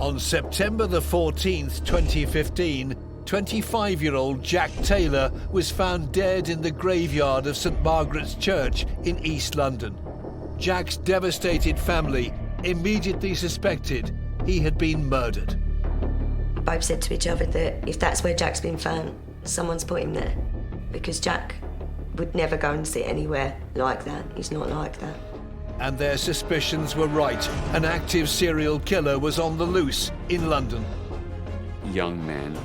On September the 14th, 2015, 25-year-old Jack Taylor was found dead in the graveyard of St Margaret's Church in East London. Jack's devastated family immediately suspected he had been murdered. Both said to each other that if that's where Jack's been found, someone's put him there. Because Jack would never go and sit anywhere like that. He's not like that. And their suspicions were right. An active serial killer was on the loose in London. Young men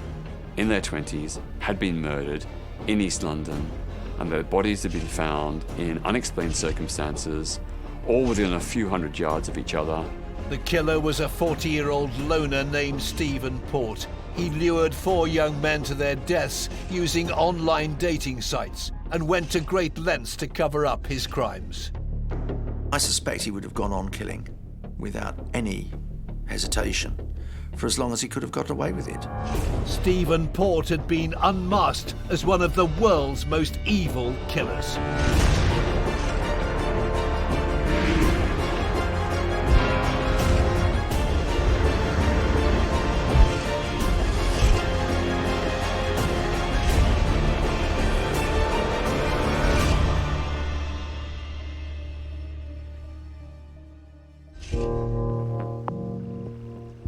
in their 20s had been murdered in East London, and their bodies had been found in unexplained circumstances, all within a few hundred yards of each other. The killer was a 40-year-old loner named Stephen Port. He lured 4 young men to their deaths using online dating sites and went to great lengths to cover up his crimes. I suspect he would have gone on killing without any hesitation for as long as he could have got away with it. Stephen Port had been unmasked as one of the world's most evil killers.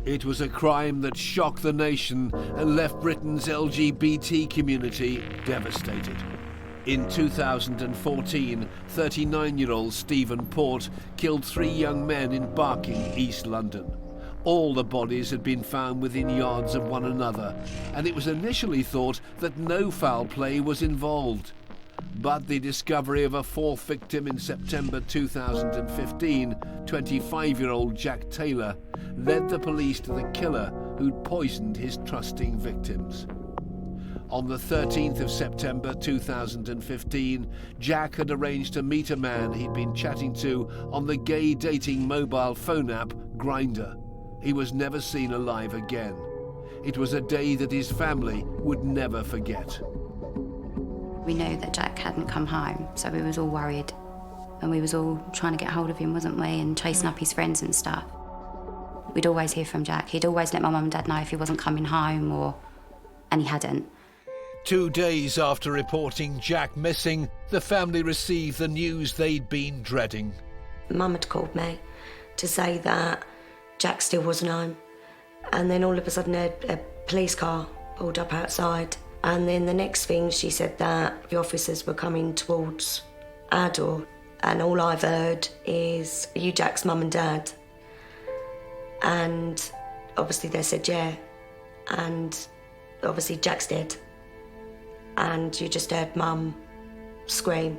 It was a crime that shocked the nation and left Britain's LGBT community devastated. In 2014, 39-year-old Stephen Port killed 3 young men in Barking, East London. All the bodies had been found within yards of one another, and it was initially thought that no foul play was involved. But the discovery of a 4th victim in September 2015, 25-year-old Jack Taylor, led the police to the killer who'd poisoned his trusting victims. On the 13th of September 2015, Jack had arranged to meet a man he'd been chatting to on the gay dating mobile phone app Grindr. He was never seen alive again. It was a day that his family would never forget. We knew that Jack hadn't come home, so we was all worried. And we was all trying to get hold of him, wasn't we, and chasing up his friends and stuff. We'd always hear from Jack. He'd always let my mum and dad know if he wasn't coming home, and he hadn't. 2 days after reporting Jack missing, the family received the news they'd been dreading. Mum had called me to say that Jack still wasn't home. And then all of a sudden a police car pulled up outside. And then the next thing, she said that the officers were coming towards our door. And all I've heard is, "Are you Jack's mum and dad?" And obviously they said, yeah. And obviously Jack's dead. And you just heard Mum scream.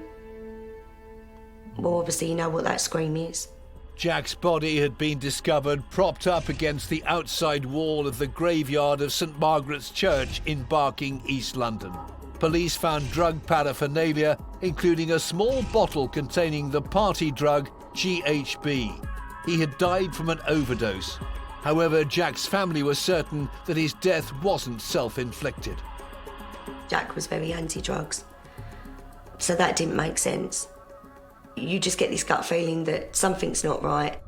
Well, obviously you know what that scream is. Jack's body had been discovered propped up against the outside wall of the graveyard of St Margaret's Church in Barking, East London. Police found drug paraphernalia, including a small bottle containing the party drug GHB. He had died from an overdose. However, Jack's family was certain that his death wasn't self-inflicted. Jack was very anti-drugs, so that didn't make sense. You just get this gut feeling that something's not right.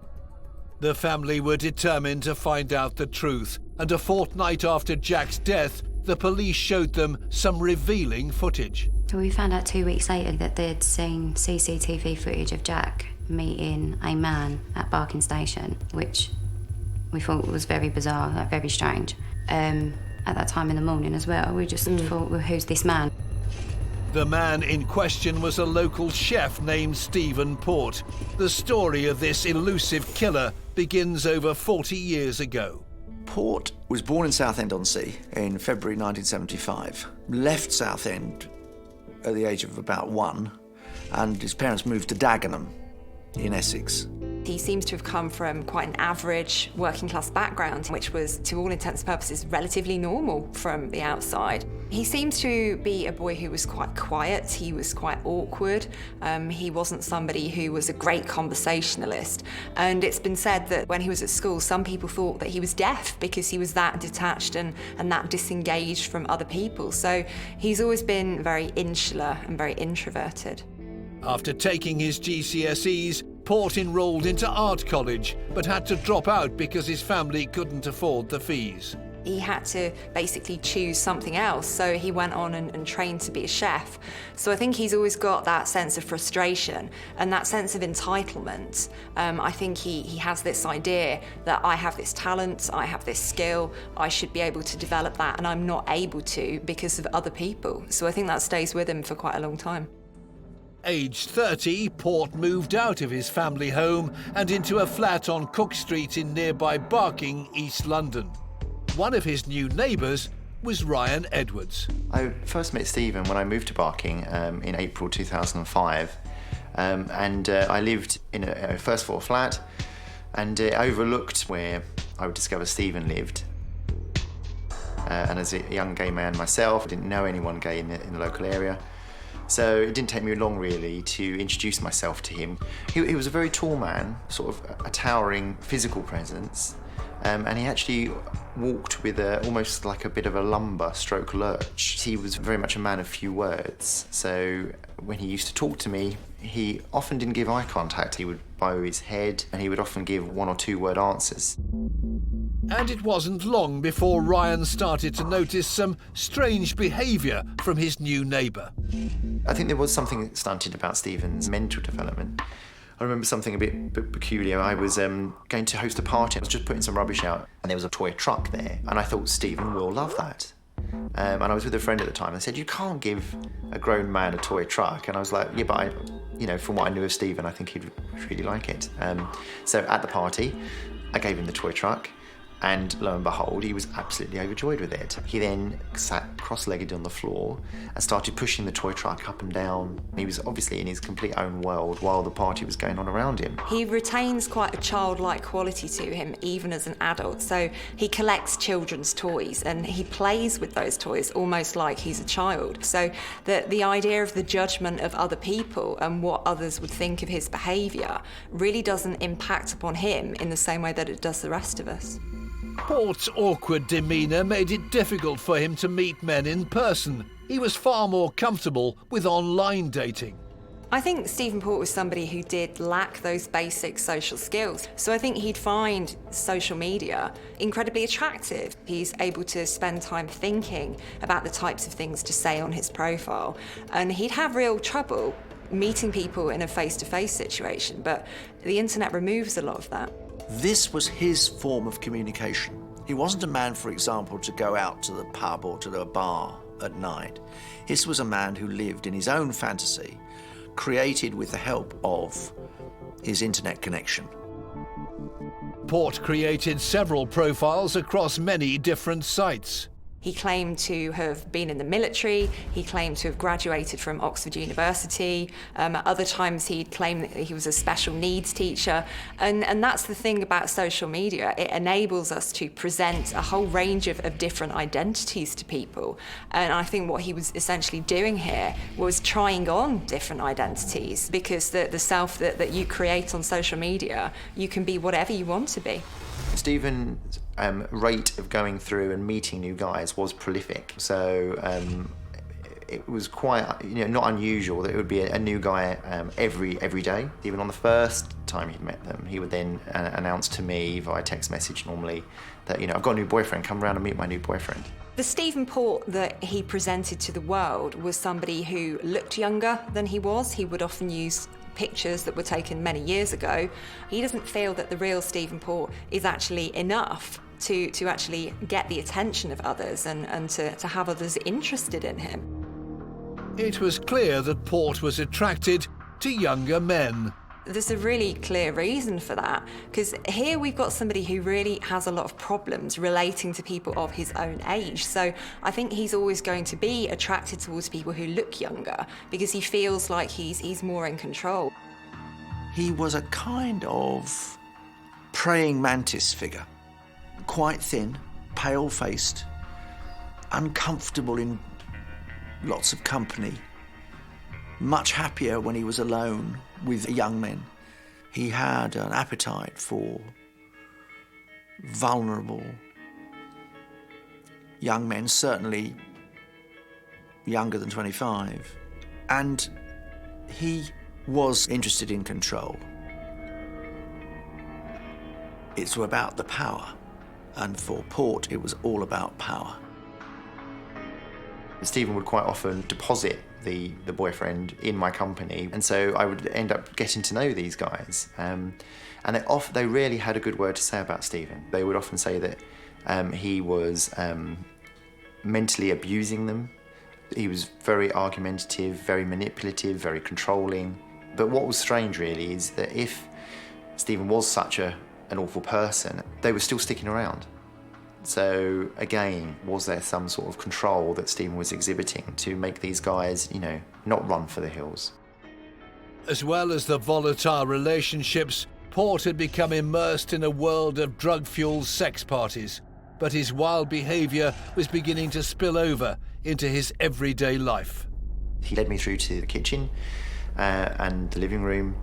The family were determined to find out the truth, and a fortnight after Jack's death, the police showed them some revealing footage. So we found out 2 weeks later that they'd seen CCTV footage of Jack meeting a man at Barking Station, which we thought was very bizarre, like very strange. At that time in the morning as well, we just thought, well, who's this man? The man in question was a local chef named Stephen Port. The story of this elusive killer begins over 40 years ago. Port was born in Southend-on-Sea in February 1975, left Southend at the age of about 1, and his parents moved to Dagenham in Essex. He seems to have come from quite an average working class background, which was, to all intents and purposes, relatively normal from the outside. He seems to be a boy who was quite quiet, he was quite awkward, he wasn't somebody who was a great conversationalist. And it's been said that when he was at school, some people thought that he was deaf because he was that detached and that disengaged from other people. So he's always been very insular and very introverted. After taking his GCSEs, Port enrolled into art college, but had to drop out because his family couldn't afford the fees. He had to basically choose something else, so he went on and trained to be a chef. So I think he's always got that sense of frustration and that sense of entitlement. I think he has this idea that I have this talent, I have this skill, I should be able to develop that, and I'm not able to because of other people. So I think that stays with him for quite a long time. Aged 30, Port moved out of his family home and into a flat on Cook Street in nearby Barking, East London. One of his new neighbours was Ryan Edwards. I first met Stephen when I moved to Barking in April 2005, and I lived in a first floor flat, and it overlooked where I would discover Stephen lived. And as a young gay man myself, I didn't know anyone gay in the local area, so it didn't take me long really to introduce myself to him. He was a very tall man, sort of a towering physical presence. And he actually walked with almost like a bit of a lumber stroke lurch. He was very much a man of few words. So when he used to talk to me, he often didn't give eye contact. He would bow his head and he would often give 1 or 2 word answers. And it wasn't long before Ryan started to notice some strange behaviour from his new neighbour. I think there was something stunted about Stephen's mental development. I remember something a bit peculiar. I was going to host a party. I was just putting some rubbish out, and there was a toy truck there. And I thought, Stephen will love that. And I was with a friend at the time. I said, you can't give a grown man a toy truck. And I was like, yeah, but from what I knew of Stephen, I think he'd really like it. So at the party, I gave him the toy truck. And lo and behold, he was absolutely overjoyed with it. He then sat cross-legged on the floor and started pushing the toy truck up and down. He was obviously in his complete own world while the party was going on around him. He retains quite a childlike quality to him, even as an adult. So he collects children's toys and he plays with those toys almost like he's a child. So the idea of the judgment of other people and what others would think of his behaviour really doesn't impact upon him in the same way that it does the rest of us. Port's awkward demeanour made it difficult for him to meet men in person. He was far more comfortable with online dating. I think Stephen Port was somebody who did lack those basic social skills. So I think he'd find social media incredibly attractive. He's able to spend time thinking about the types of things to say on his profile. And he'd have real trouble meeting people in a face-to-face situation, but the internet removes a lot of that. This was his form of communication. He wasn't a man, for example, to go out to the pub or to the bar at night. This was a man who lived in his own fantasy, created with the help of his internet connection. Port created several profiles across many different sites. He claimed to have been in the military, he claimed to have graduated from Oxford University, at other times he'd claimed that he was a special needs teacher, and that's the thing about social media, it enables us to present a whole range of different identities to people, and I think what he was essentially doing here was trying on different identities, because the self that you create on social media, you can be whatever you want to be. Stephen's rate of going through and meeting new guys was prolific. So it was quite, not unusual that it would be a new guy every day. Even on the first time he'd met them, he would then announce to me via text message normally that, I've got a new boyfriend, come around and meet my new boyfriend. The Stephen Port that he presented to the world was somebody who looked younger than he was. He would often use pictures that were taken many years ago. He doesn't feel that the real Stephen Port is actually enough to actually get the attention of others and to have others interested in him. It was clear that Port was attracted to younger men. There's a really clear reason for that, because here we've got somebody who really has a lot of problems relating to people of his own age. So I think he's always going to be attracted towards people who look younger because he feels like he's more in control. He was a kind of praying mantis figure. Quite thin, pale-faced, uncomfortable in lots of company, much happier when he was alone with young men. He had an appetite for vulnerable young men, certainly younger than 25, and he was interested in control. It's about the power. And for Port, it was all about power. Stephen would quite often deposit the boyfriend in my company, and so I would end up getting to know these guys. And they rarely had a good word to say about Stephen. They would often say that he was mentally abusing them. He was very argumentative, very manipulative, very controlling. But what was strange really is that if Stephen was such an awful person, they were still sticking around. So again, was there some sort of control that Stephen was exhibiting to make these guys, not run for the hills? As well as the volatile relationships, Port had become immersed in a world of drug-fueled sex parties, but his wild behaviour was beginning to spill over into his everyday life. He led me through to the kitchen and the living room,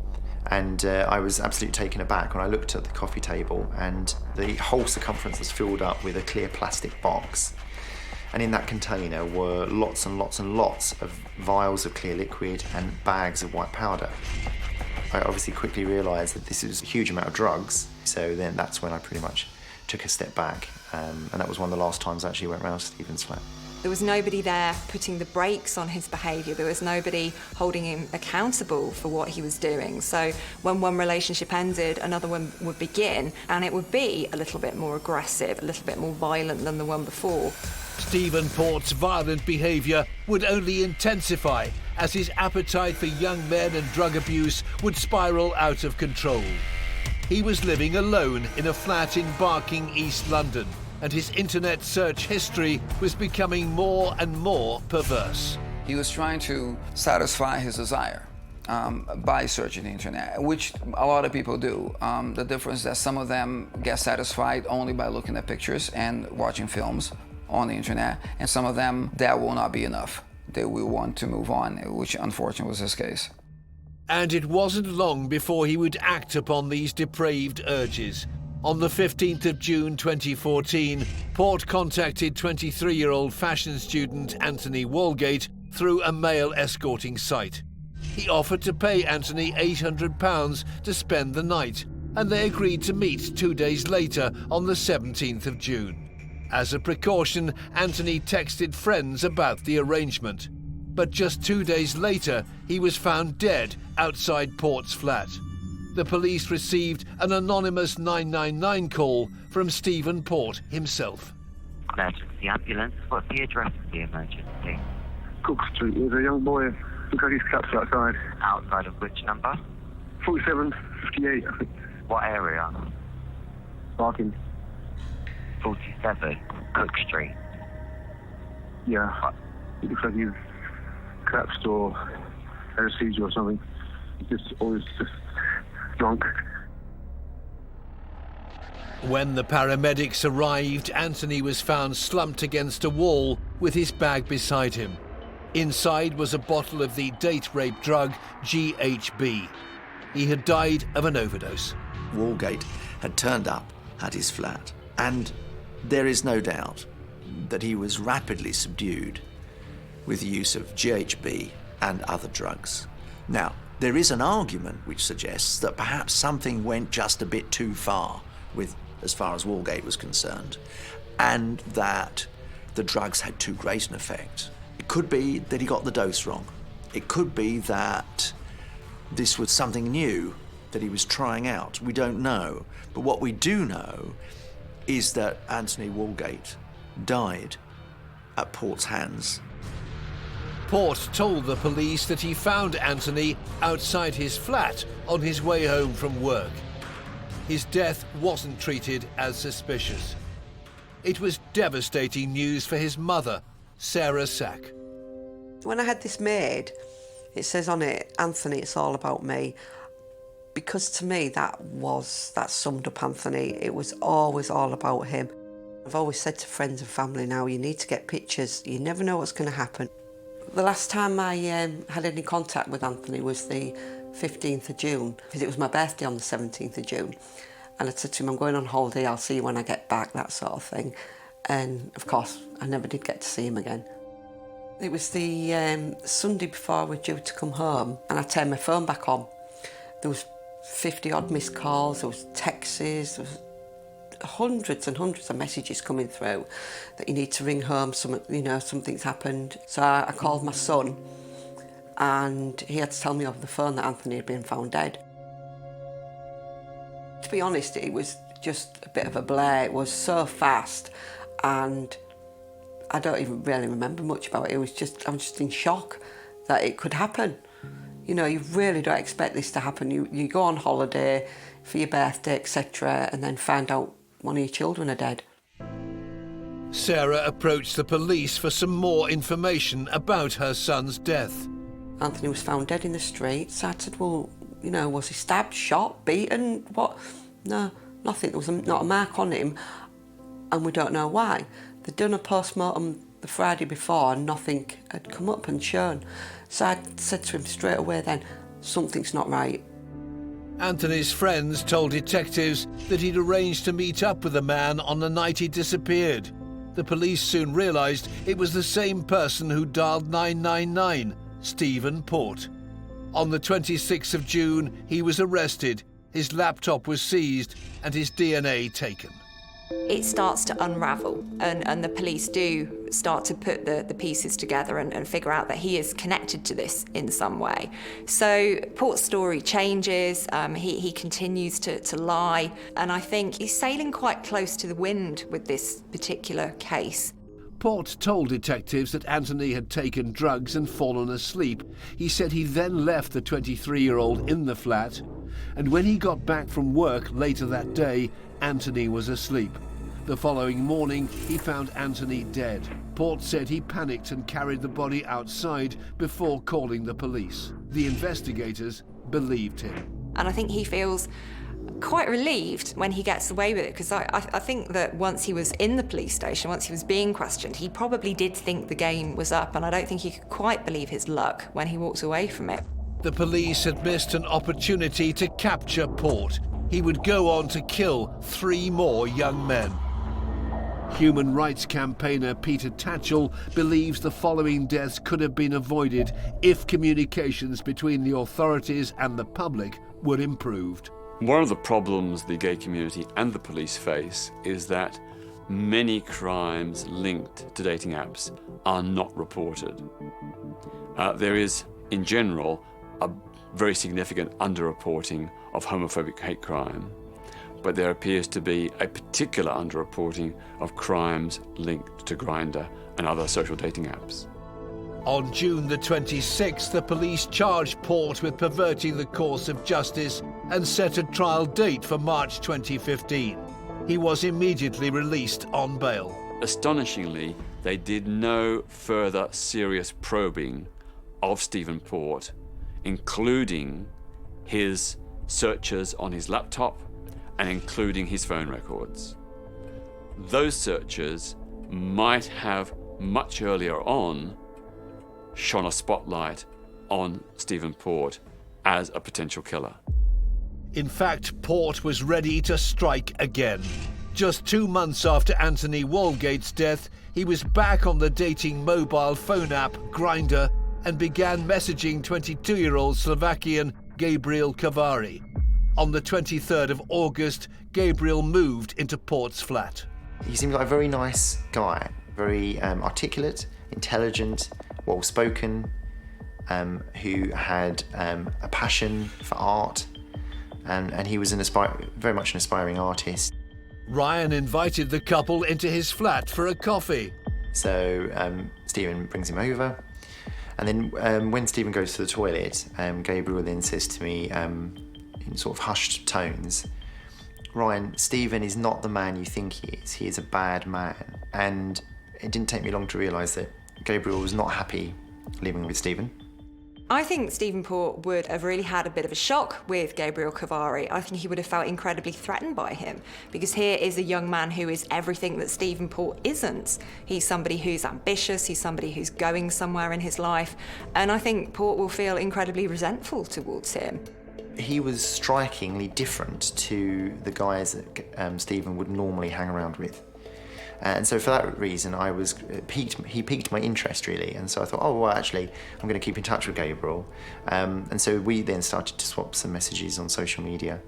and I was absolutely taken aback when I looked at the coffee table, and the whole circumference was filled up with a clear plastic box. And in that container were lots and lots and lots of vials of clear liquid and bags of white powder. I obviously quickly realised that this is a huge amount of drugs, so then that's when I pretty much took a step back, and that was one of the last times I actually went round Stephen's flat. There was nobody there putting the brakes on his behaviour. There was nobody holding him accountable for what he was doing. So when one relationship ended, another one would begin, and it would be a little bit more aggressive, a little bit more violent than the one before. Stephen Port's violent behaviour would only intensify as his appetite for young men and drug abuse would spiral out of control. He was living alone in a flat in Barking, East London, and his internet search history was becoming more and more perverse. He was trying to satisfy his desire by searching the internet, which a lot of people do. The difference is that some of them get satisfied only by looking at pictures and watching films on the internet, and some of them, that will not be enough. They will want to move on, which unfortunately was his case. And it wasn't long before he would act upon these depraved urges. On the 15th of June 2014, Port contacted 23-year-old fashion student Anthony Walgate through a male escorting site. He offered to pay Anthony £800 to spend the night, and they agreed to meet 2 days later on the 17th of June. As a precaution, Anthony texted friends about the arrangement. But just 2 days later, he was found dead outside Port's flat. The police received an anonymous 999 call from Stephen Port himself. Emergency ambulance, what's the address of the emergency? Cook Street, there's a young boy, looks like he's collapsed outside. Outside of which number? 4758, I think. What area? Barking. 47, Cook Street. Yeah, it looks like he's collapsed or had a seizure or something. He's always just drunk. When the paramedics arrived, Anthony was found slumped against a wall with his bag beside him. Inside was a bottle of the date rape drug GHB. He had died of an overdose. Walgate had turned up at his flat, and there is no doubt that he was rapidly subdued with the use of GHB and other drugs. Now, there is an argument which suggests that perhaps something went just a bit too far as far as Walgate was concerned, and that the drugs had too great an effect. It could be that he got the dose wrong. It could be that this was something new that he was trying out. We don't know. But what we do know is that Anthony Walgate died at Port's hands. Port told the police that he found Anthony outside his flat on his way home from work. His death wasn't treated as suspicious. It was devastating news for his mother, Sarah Sack. When I had this made, it says on it, Anthony, it's all about me. Because to me, that summed up Anthony. It was always all about him. I've always said to friends and family now, you need to get pictures. You never know what's going to happen. The last time I had any contact with Anthony was the 15th of June, because it was my birthday on the 17th of June. And I said to him, I'm going on holiday, I'll see you when I get back, that sort of thing. And of course, I never did get to see him again. It was the Sunday before I was due to come home, and I turned my phone back on. There was 50 odd missed calls, there was texts, there was hundreds and hundreds of messages coming through that you need to ring home, something's happened. So I called my son, and he had to tell me over the phone that Anthony had been found dead. To be honest, it was just a bit of a blur. It was so fast, and I don't even really remember much about it. I'm just in shock that it could happen. You know, you really don't expect this to happen. You go on holiday for your birthday, etc., and then find out one of your children are dead. Sarah approached the police for some more information about her son's death. Anthony was found dead in the street. So I said, well, you know, was he stabbed, shot, beaten? What? No, nothing. There was not a mark on him, and we don't know why. They'd done a post-mortem the Friday before and nothing had come up and shown. So I said to him straight away then, something's not right. Anthony's friends told detectives that he'd arranged to meet up with the man on the night he disappeared. The police soon realised it was the same person who dialed 999, Stephen Port. On the 26th of June, he was arrested, his laptop was seized and his DNA taken. It starts to unravel, and the police do start to put the pieces together and figure out that he is connected to this in some way. So Port's story changes, he continues to lie, and I think he's sailing quite close to the wind with this particular case. Port told detectives that Anthony had taken drugs and fallen asleep. He said he then left the 23-year-old in the flat, and when he got back from work later that day, Anthony was asleep. The following morning, he found Anthony dead. Port said he panicked and carried the body outside before calling the police. The investigators believed him. And I think he feels quite relieved when he gets away with it, because I think that once he was in the police station, once he was being questioned, he probably did think the game was up, and I don't think he could quite believe his luck when he walked away from it. The police had missed an opportunity to capture Port. He would go on to kill 3 more young men. Human rights campaigner Peter Tatchell believes the following deaths could have been avoided if communications between the authorities and the public were improved. One of the problems the gay community and the police face is that many crimes linked to dating apps are not reported. There is, in general, a very significant underreporting of homophobic hate crime, but there appears to be a particular underreporting of crimes linked to Grindr and other social dating apps. On June the 26th, the police charged Port with perverting the course of justice and set a trial date for March 2015. He was immediately released on bail. Astonishingly, they did no further serious probing of Stephen Port, including his searches on his laptop and including his phone records. Those searches might have much earlier on shone a spotlight on Stephen Port as a potential killer. In fact, Port was ready to strike again. Just 2 months after Anthony Walgate's death, he was back on the dating mobile phone app Grindr and began messaging 22-year-old Slovakian Gabriel Kovari. On the 23rd of August, Gabriel moved into Port's flat. He seemed like a very nice guy, very articulate, intelligent, well-spoken, who had a passion for art, and he was very much an aspiring artist. Ryan invited the couple into his flat for a coffee. So Stephen brings him over, and then when Stephen goes to the toilet, Gabriel then says to me in sort of hushed tones, "Ryan, Stephen is not the man you think he is. He is a bad man." And it didn't take me long to realise that Gabriel was not happy living with Stephen. I think Stephen Port would have really had a bit of a shock with Gabriel Kovari. I think he would have felt incredibly threatened by him, because here is a young man who is everything that Stephen Port isn't. He's somebody who's ambitious, he's somebody who's going somewhere in his life, and I think Port will feel incredibly resentful towards him. He was strikingly different to the guys that Stephen would normally hang around with. And so for that reason, he piqued my interest really. And so I thought, oh, well, actually, I'm going to keep in touch with Gabriel. And so we then started to swap some messages on social media.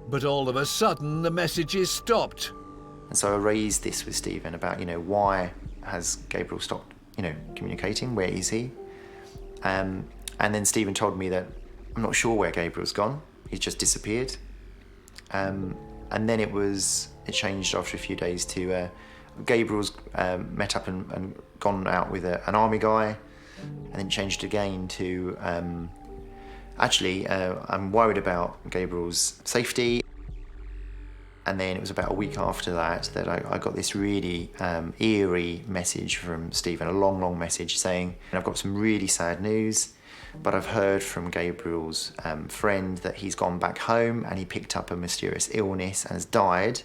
But all of a sudden, the messages stopped. And so I raised this with Stephen about, why has Gabriel stopped, communicating? Where is he? And then Stephen told me that I'm not sure where Gabriel's gone. He's just disappeared. And then it changed after a few days to Gabriel's met up and gone out with an army guy, and then changed again to I'm worried about Gabriel's safety. And then it was about a week after that I got this really eerie message from Stephen, a long message saying, I've got some really sad news, but I've heard from Gabriel's friend that he's gone back home and he picked up a mysterious illness and has died.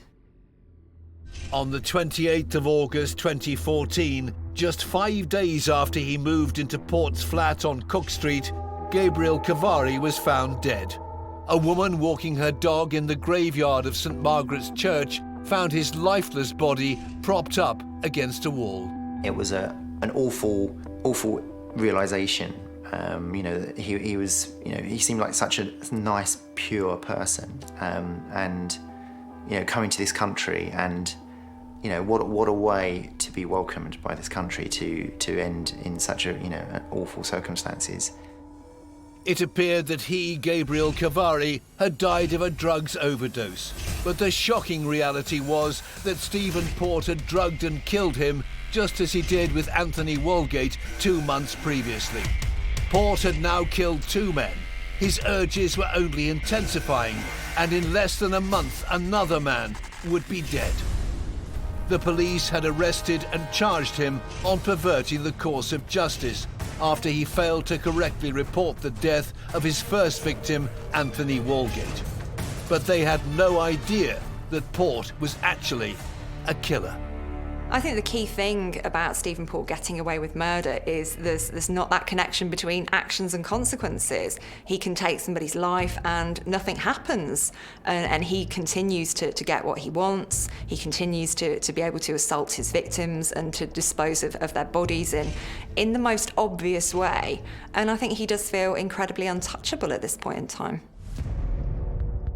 On the 28th of August 2014, just 5 days after he moved into Port's flat on Cook Street, Gabriel Kovari was found dead. A woman walking her dog in the graveyard of St. Margaret's Church found his lifeless body propped up against a wall. It was an awful realisation. He was, he seemed like such a nice, pure person. And coming to this country and, what a way to be welcomed by this country to end in such awful circumstances. It appeared that he, Gabriel Kovari, had died of a drugs overdose. But the shocking reality was that Stephen Port had drugged and killed him just as he did with Anthony Walgate 2 months previously. Port had now killed 2 men. His urges were only intensifying, and in less than a month, another man would be dead. The police had arrested and charged him on perverting the course of justice after he failed to correctly report the death of his first victim, Anthony Walgate. But they had no idea that Port was actually a killer. I think the key thing about Stephen Port getting away with murder is there's not that connection between actions and consequences. He can take somebody's life and nothing happens, and he continues to get what he wants. He continues to be able to assault his victims and to dispose of their bodies in the most obvious way. And I think he does feel incredibly untouchable at this point in time.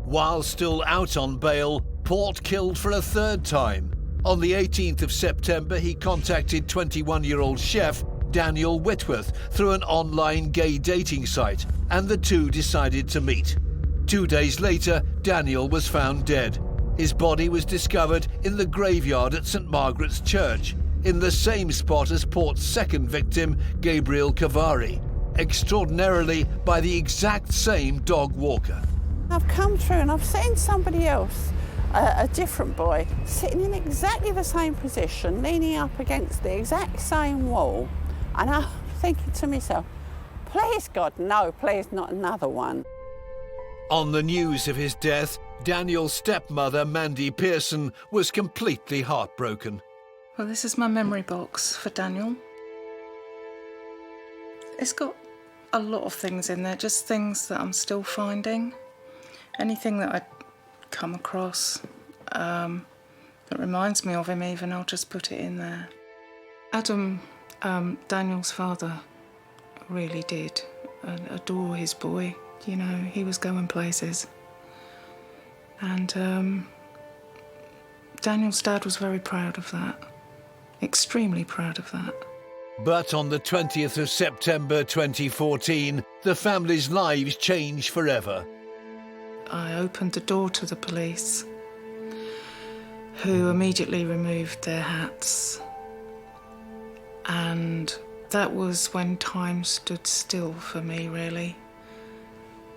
While still out on bail, Port killed for a 3rd time. On the 18th of September, he contacted 21-year-old chef Daniel Whitworth through an online gay dating site, and the two decided to meet. 2 days later, Daniel was found dead. His body was discovered in the graveyard at St. Margaret's Church, in the same spot as Port's second victim, Gabriel Kovari, extraordinarily by the exact same dog walker. I've come through and I've seen somebody else, a different boy, sitting in exactly the same position, leaning up against the exact same wall, and I'm thinking to myself, please God, no, please not another one. On the news of his death, Daniel's stepmother, Mandy Pearson, was completely heartbroken. Well, this is my memory box for Daniel. It's got a lot of things in there, just things that I'm still finding. Anything that I come across that reminds me of him even, I'll just put it in there. Adam, Daniel's father, really did adore his boy. You know, he was going places. And Daniel's dad was very proud of that, extremely proud of that. But on the 20th of September 2014, the family's lives changed forever. I opened the door to the police, who immediately removed their hats. And that was when time stood still for me, really.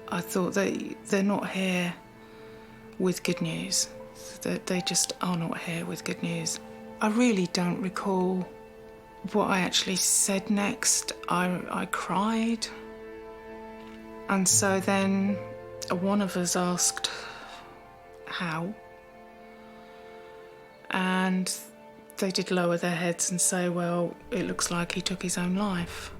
I thought they're not here with good news. They just are not here with good news. I really don't recall what I actually said next. I cried. And so then one of us asked how, and they did lower their heads and say, well, it looks like he took his own life.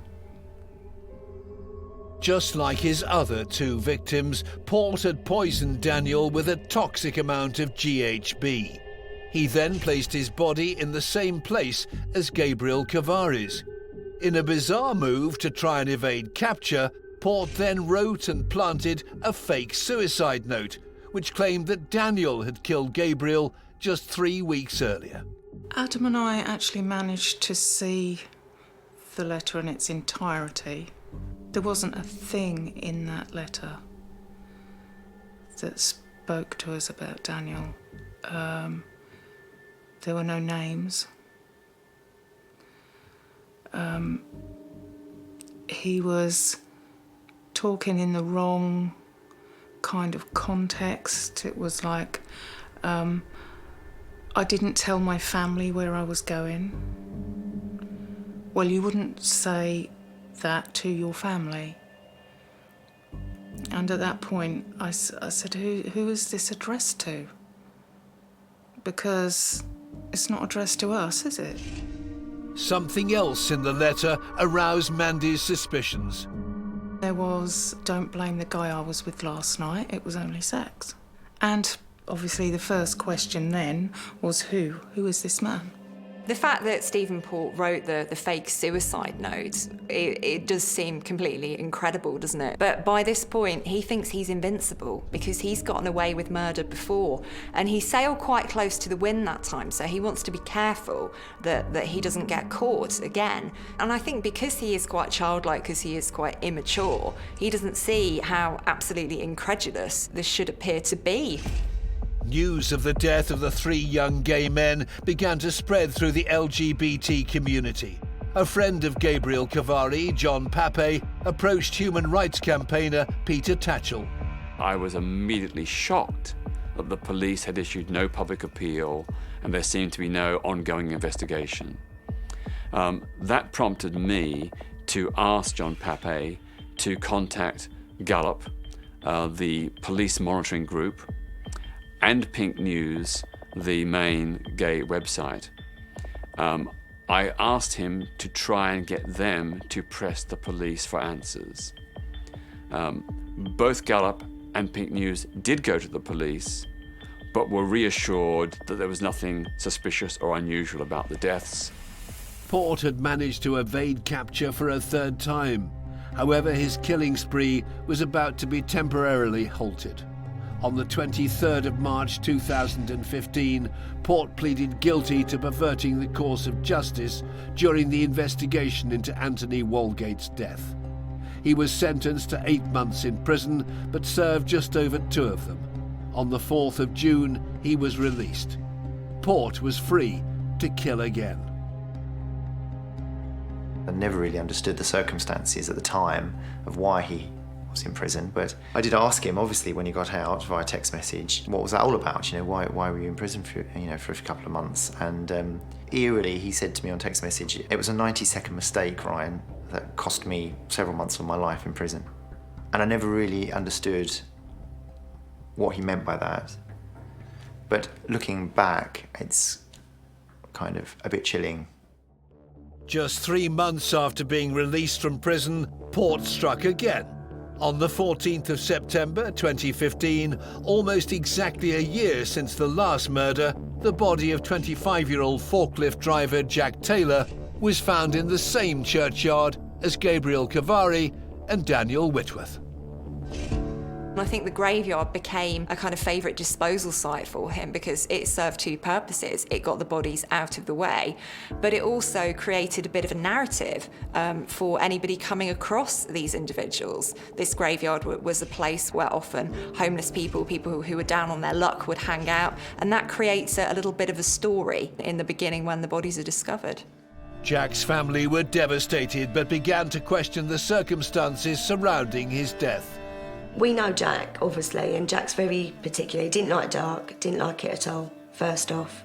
Just like his other 2 victims, Port had poisoned Daniel with a toxic amount of GHB. He then placed his body in the same place as Gabriel Kovari's. In a bizarre move to try and evade capture, Port then wrote and planted a fake suicide note, which claimed that Daniel had killed Gabriel just 3 weeks earlier. Adam and I actually managed to see the letter in its entirety. There wasn't a thing in that letter that spoke to us about Daniel. There were no names. He was talking in the wrong kind of context. It was like, I didn't tell my family where I was going. Well, you wouldn't say that to your family. And at that point, I said, who is this addressed to? Because it's not addressed to us, is it? Something else in the letter aroused Mandy's suspicions. There was, don't blame the guy I was with last night, it was only sex. And obviously the first question then was who? Who is this man? The fact that Stephen Port wrote the fake suicide note, it does seem completely incredible, doesn't it? But by this point, he thinks he's invincible because he's gotten away with murder before. And he sailed quite close to the wind that time, so he wants to be careful that he doesn't get caught again. And I think because he is quite childlike, because he is quite immature, he doesn't see how absolutely incredulous this should appear to be. News of the death of the 3 young gay men began to spread through the LGBT community. A friend of Gabriel Kovari, John Pape, approached human rights campaigner Peter Tatchell. I was immediately shocked that the police had issued no public appeal and there seemed to be no ongoing investigation. That prompted me to ask John Pape to contact Gallup, the police monitoring group, and Pink News, the main gay website. I asked him to try and get them to press the police for answers. Both Gallup and Pink News did go to the police, but were reassured that there was nothing suspicious or unusual about the deaths. Port had managed to evade capture for a 3rd time. However, his killing spree was about to be temporarily halted. On the 23rd of March 2015, Port pleaded guilty to perverting the course of justice during the investigation into Anthony Walgate's death. He was sentenced to 8 months in prison, but served just over 2 of them. On the 4th of June, he was released. Port was free to kill again. I never really understood the circumstances at the time of why he was in prison, but I did ask him, obviously, when he got out via text message, what was that all about? Why were you in prison for a couple of months? And eerily, he said to me on text message, it was a 90-second mistake, Ryan, that cost me several months of my life in prison. And I never really understood what he meant by that. But looking back, it's kind of a bit chilling. Just 3 months after being released from prison, Port struck again. On the 14th of September 2015, almost exactly a year since the last murder, the body of 25-year-old forklift driver Jack Taylor was found in the same churchyard as Gabriel Kovari and Daniel Whitworth. I think the graveyard became a kind of favourite disposal site for him because it served 2 purposes. It got the bodies out of the way, but it also created a bit of a narrative for anybody coming across these individuals. This graveyard was a place where often homeless people who were down on their luck would hang out, and that creates a little bit of a story in the beginning when the bodies are discovered. Jack's family were devastated but began to question the circumstances surrounding his death. We know Jack, obviously, and Jack's very particular. He didn't like dark, didn't like it at all, first off.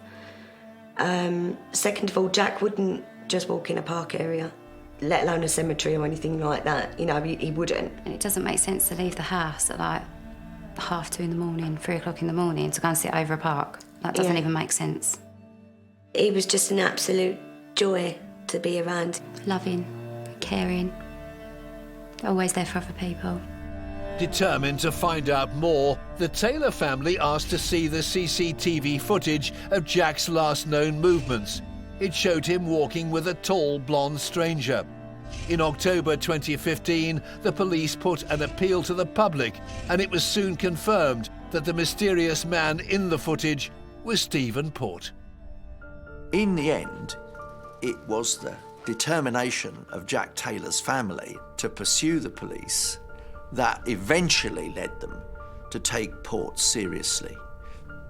Second of all, Jack wouldn't just walk in a park area, let alone a cemetery or anything like that. He wouldn't. And it doesn't make sense to leave the house at like 2:30 in the morning, 3 o'clock in the morning to go and sit over a park. That doesn't even make sense. He was just an absolute joy to be around. Loving, caring, always there for other people. Determined to find out more, the Taylor family asked to see the CCTV footage of Jack's last known movements. It showed him walking with a tall, blonde stranger. In October 2015, the police put an appeal to the public, and it was soon confirmed that the mysterious man in the footage was Stephen Port. In the end, it was the determination of Jack Taylor's family to pursue the police that eventually led them to take Port seriously.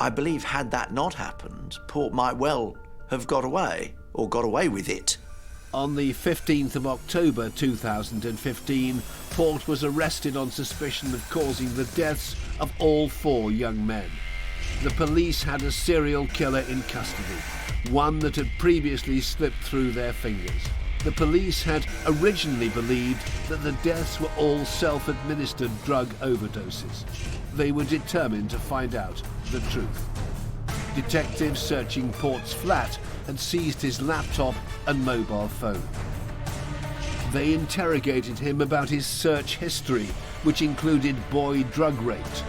I believe had that not happened, Port might well have got away, or got away with it. On the 15th of October 2015, Port was arrested on suspicion of causing the deaths of all 4 young men. The police had a serial killer in custody, one that had previously slipped through their fingers. The police had originally believed that the deaths were all self-administered drug overdoses. They were determined to find out the truth. Detectives searching Port's flat had seized his laptop and mobile phone. They interrogated him about his search history, which included boy drug rapes.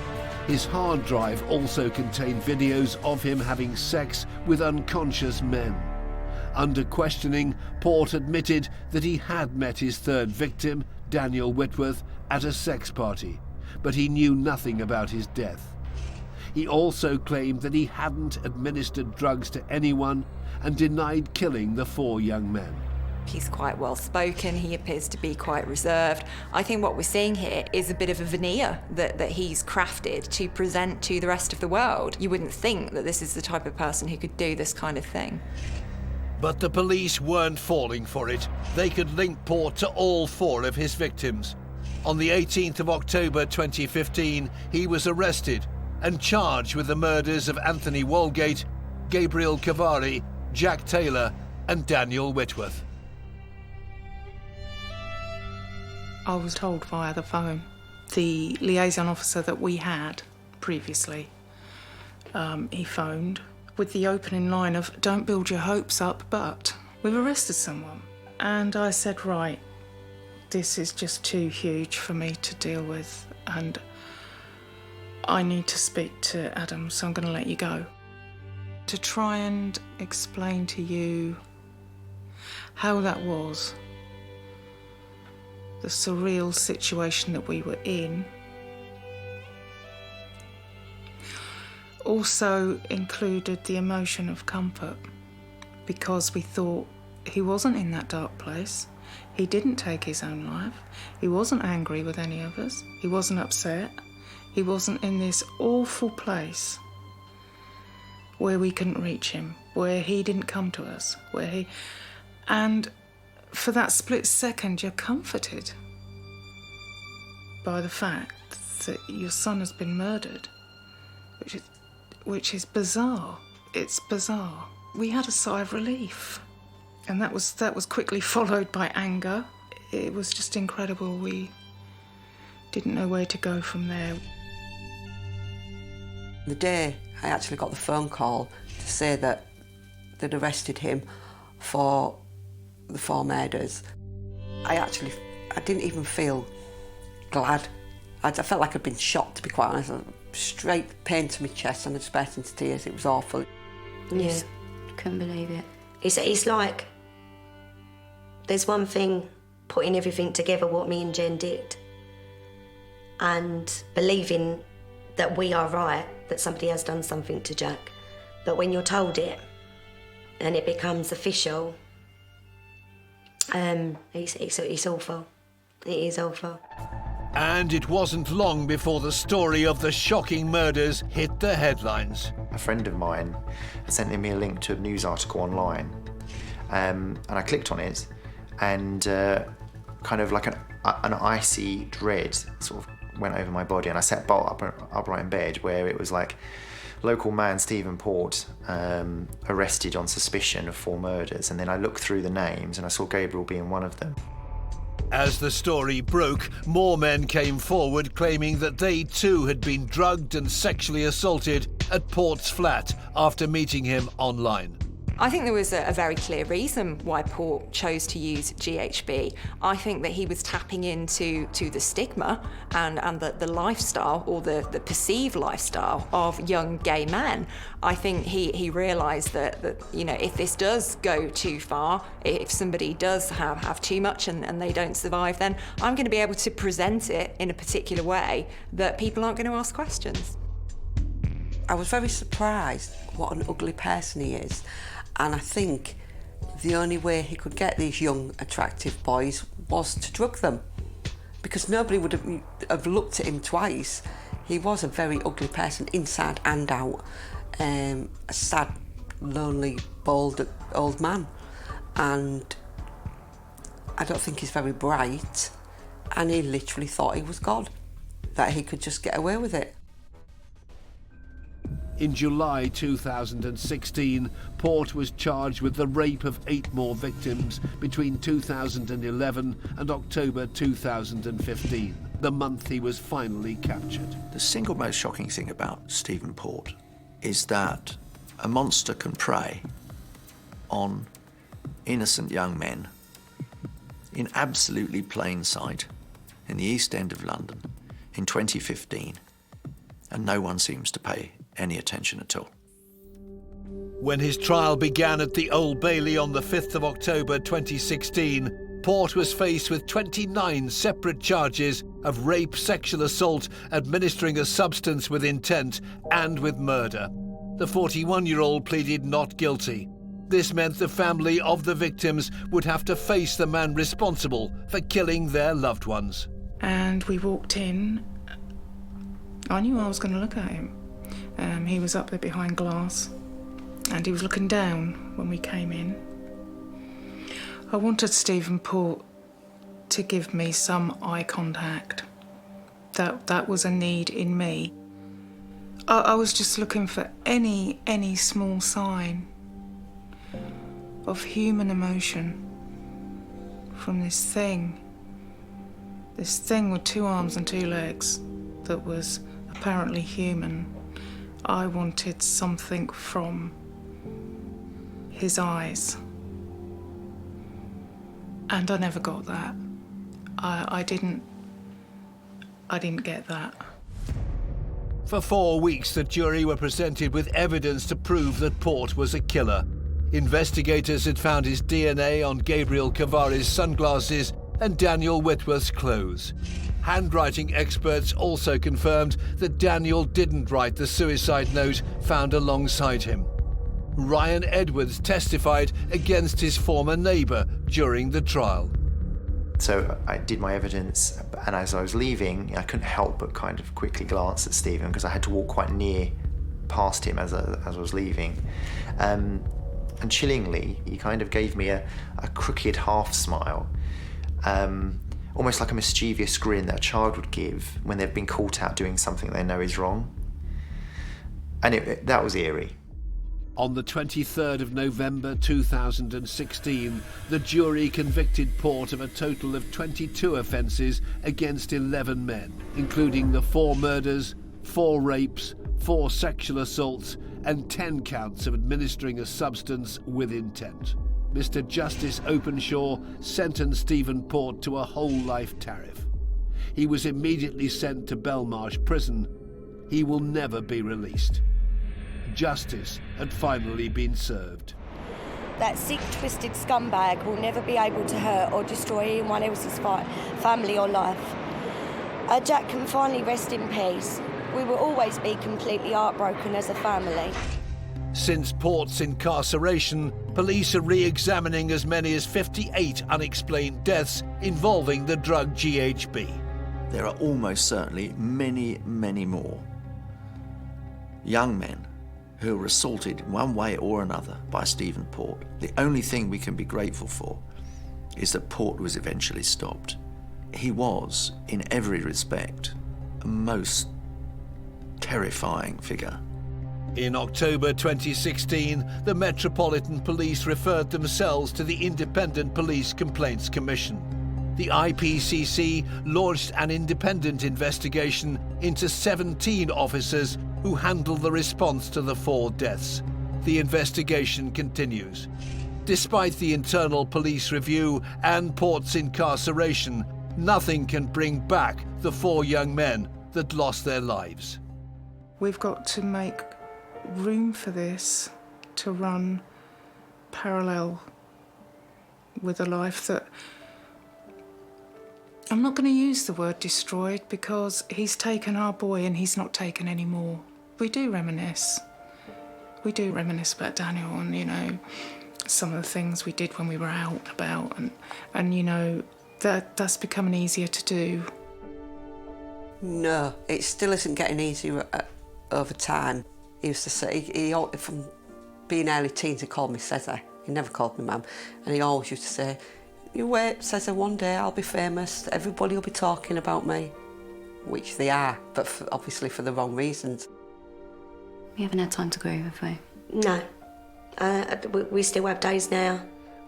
His hard drive also contained videos of him having sex with unconscious men. Under questioning, Port admitted that he had met his 3rd victim, Daniel Whitworth, at a sex party, but he knew nothing about his death. He also claimed that he hadn't administered drugs to anyone and denied killing the 4 young men. He's quite well spoken, he appears to be quite reserved. I think what we're seeing here is a bit of a veneer that he's crafted to present to the rest of the world. You wouldn't think that this is the type of person who could do this kind of thing. But the police weren't falling for it. They could link Port to all 4 of his victims. On the 18th of October 2015, he was arrested and charged with the murders of Anthony Walgate, Gabriel Kovari, Jack Taylor and Daniel Whitworth. I was told via the phone. The liaison officer that we had previously, he phoned with the opening line of, "Don't build your hopes up, but we've arrested someone." And I said, right, this is just too huge for me to deal with, and I need to speak to Adam, so I'm going to let you go. To try and explain to you how that was, the surreal situation that we were in, also included the emotion of comfort, because we thought he wasn't in that dark place. He didn't take his own life. He wasn't angry with any of us. He wasn't upset. He wasn't in this awful place where we couldn't reach him, where he didn't come to us, and for that split second, you're comforted by the fact that your son has been murdered, which is bizarre. It's bizarre. We had a sigh of relief, and that was quickly followed by anger. It was just incredible. We didn't know where to go from there. The day I actually got the phone call to say that they'd arrested him for the 4 murders, I didn't even feel glad. I felt like I'd been shot, to be quite honest. Straight pain to my chest and I just burst into tears. It was awful. Yeah. Couldn't believe it. It's like there's one thing putting everything together, what me and Jen did, and believing that we are right, that somebody has done something to Jack. But when you're told it and it becomes official, it's awful. It is awful. And it wasn't long before the story of the shocking murders hit the headlines. A friend of mine sent me a link to a news article online, and I clicked on it, and kind of like an icy dread sort of went over my body, and I sat bolt upright in bed, where it was like, local man Stephen Port arrested on suspicion of 4 murders, and then I looked through the names and I saw Gabriel being one of them. As the story broke, more men came forward claiming that they too had been drugged and sexually assaulted at Port's flat after meeting him online. I think there was a very clear reason why Port chose to use GHB. I think that he was tapping into the stigma and the lifestyle, or the perceived lifestyle of young gay men. I think he realised that if this does go too far, if somebody does have too much and they don't survive, then I'm going to be able to present it in a particular way that people aren't going to ask questions. I was very surprised what an ugly person he is, and I think the only way he could get these young, attractive boys was to drug them, because nobody would have looked at him twice. He was a very ugly person, inside and out. A sad, lonely, bald old man. And I don't think he's very bright, and he literally thought he was God, that he could just get away with it. In July 2016, Port was charged with the rape of 8 more victims between 2011 and October 2015, the month he was finally captured. The single most shocking thing about Stephen Port is that a monster can prey on innocent young men in absolutely plain sight in the East End of London in 2015, and no one seems to pay any attention at all. When his trial began at the Old Bailey on the 5th of October 2016, Port was faced with 29 separate charges of rape, sexual assault, administering a substance with intent, and with murder. The 41-year-old pleaded not guilty. This meant the family of the victims would have to face the man responsible for killing their loved ones. And we walked in. I knew I was going to look at him. He was up there behind glass, and he was looking down when we came in. I wanted Stephen Port to give me some eye contact. That was a need in me. I was just looking for any small sign of human emotion from this thing with 2 arms and 2 legs that was apparently human. I wanted something from his eyes, and I never got that. I didn't get that. For 4 weeks, the jury were presented with evidence to prove that Port was a killer. Investigators had found his DNA on Gabriel Kovari's sunglasses and Daniel Whitworth's clothes. Handwriting experts also confirmed that Daniel didn't write the suicide note found alongside him. Ryan Edwards testified against his former neighbour during the trial. So I did my evidence, and as I was leaving, I couldn't help but kind of quickly glance at Stephen, because I had to walk quite near past him as I was leaving. And chillingly, he kind of gave me a crooked half smile. Almost like a mischievous grin that a child would give when they've been caught out doing something they know is wrong. And that was eerie. On the 23rd of November 2016, the jury convicted Port of a total of 22 offences against 11 men, including the 4 murders, 4 rapes, 4 sexual assaults, and 10 counts of administering a substance with intent. Mr. Justice Openshaw sentenced Stephen Port to a whole life tariff. He was immediately sent to Belmarsh prison. He will never be released. Justice had finally been served. That sick, twisted scumbag will never be able to hurt or destroy anyone else's family or life. Jack can finally rest in peace. We will always be completely heartbroken as a family. Since Port's incarceration, police are re-examining as many as 58 unexplained deaths involving the drug GHB. There are almost certainly many, many more young men who were assaulted in one way or another by Stephen Port. The only thing we can be grateful for is that Port was eventually stopped. He was, in every respect, a most terrifying figure. In October 2016, the Metropolitan Police referred themselves to the Independent Police Complaints Commission. The IPCC launched an independent investigation into 17 officers who handled the response to the 4 deaths. The investigation continues. Despite the internal police review and Port's incarceration, nothing can bring back the 4 young men that lost their lives. We've got to make room for this to run parallel with a life that... I'm not going to use the word destroyed, because he's taken our boy and he's not taken any more. We do reminisce. We do reminisce about Daniel and, you know, some of the things we did when we were out and about, and you know, that's becoming easier to do. No, it still isn't getting easier over time. He used to say, he from being early teens, he called me Cesar. He never called me Mum. And he always used to say, you wait, Cesar, one day I'll be famous, everybody will be talking about me. Which they are, but obviously for the wrong reasons. We haven't had time to grow, have we? No. We still have days now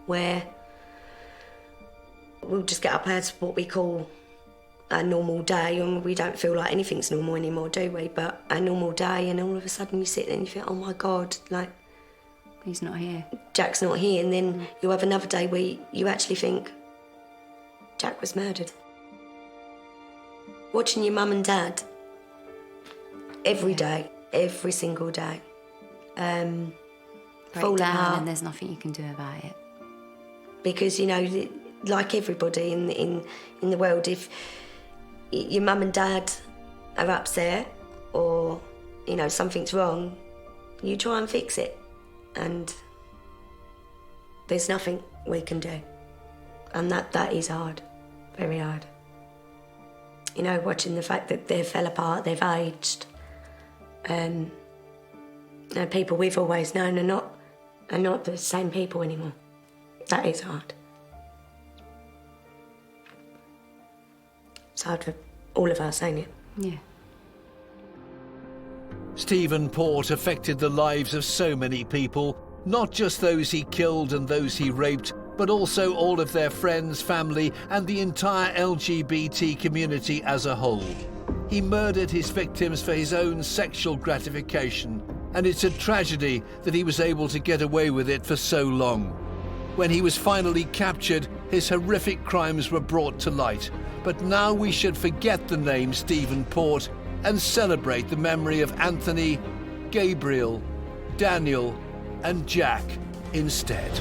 where we'll just get up as what we call a normal day, and we don't feel like anything's normal anymore, do we? But a normal day, and all of a sudden you sit there and you think, oh my God, like... He's not here. Jack's not here, and then you have another day where you actually think, Jack was murdered. Watching your mum and dad every day, every single day. Break down, and there's nothing you can do about it. Because, you know, like everybody in the world, if your mum and dad are upset or, you know, something's wrong, you try and fix it. And there's nothing we can do. And that is hard, very hard. You know, watching the fact that they fell apart, they've aged. You know, people we've always known are not the same people anymore. That is hard. It's hard for all of us, ain't it? Yeah. Stephen Port affected the lives of so many people, not just those he killed and those he raped, but also all of their friends, family, and the entire LGBT community as a whole. He murdered his victims for his own sexual gratification, and it's a tragedy that he was able to get away with it for so long. When he was finally captured, his horrific crimes were brought to light. But now we should forget the name Stephen Port and celebrate the memory of Anthony, Gabriel, Daniel, and Jack instead.